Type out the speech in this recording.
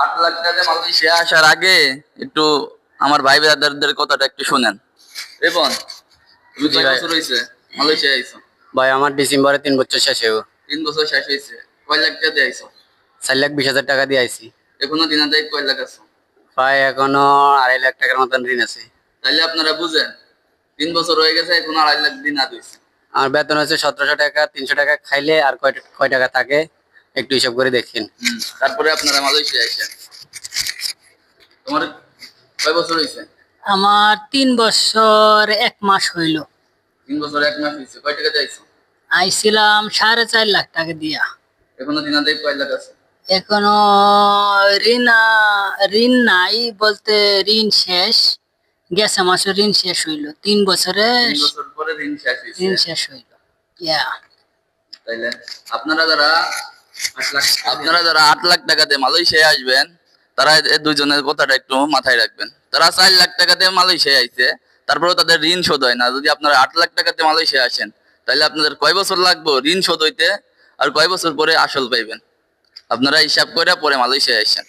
8 লাখ টাকা মালয়েশিয়া আসার আগে একটু আমার ভাই ব্রাদারদের কথাটা একটু শুনেন। রিপন, তুমি কয় বছর হয়েছে মালয়েশিয়া আইছো? ভাই আমার ডিসেম্বরে 3 বছর শেষ হইব। 3 বছর শেষ হয়েছে। কয় লাখ টাকা দিয়ে আইছো? 4,20,000 টাকা দিয়ে আইছি। এখনো দিনা দেয় কয় লাখ আছে? প্রায় এখনো 2.5 লাখ টাকার মতন ঋণ আছে। তাইলে আপনারা বুঝেন 3 বছর হয়ে গেছে, এখন 2.5 লাখ দিনা দিয়েছে। আমার বেতন হচ্ছে 1700 টাকা, 300 টাকা খাইলে আর কয় কয় টাকা থাকে একটু হিসাব করে দেখেন। তারপরে আপনারা মালয়েশিয়া আইসেন। তোমার কয় বছর হয়েছে? আমার 3 বছর 1 মাস হইল। 3 বছর 1 মাস হয়েছে। কয় টাকা দিয়েছো? আইছিলাম 4.5 লাখ টাকা দিয়া। এখনো দিনা দেয় কয় লাখ আছে? এখনো ঋণ নাই বলতে ঋণ শেষ গেছে, মাসের ঋণ শেষ হইল। 3 বছরে 3 বছর পরে ঋণ শেষ হয়েছে। ঋণ শেষ হইল। তাইলে আপনারা যারা 8 লাখ টাকা দিয়ে মালয়েশিয়া আসবেন, তারা এই দুইজনের কথাটা একটু মাথায় রাখবেন। তারা 4 লাখ টাকা দিয়ে মালয়েশিয়া আইছে, তারপরেও তাদের ঋণ শোধ হয় না। যদি আপনারা 8 লাখ টাকা দিয়ে মালয়েশিয়া আসেন, তাহলে আপনাদের কয় বছর লাগবে ঋণ শোধ হইতে, আর কয় বছর পরে আসল পাইবেন? আপনারা হিসাব করে পরে মালয়েশিয়া আসেন।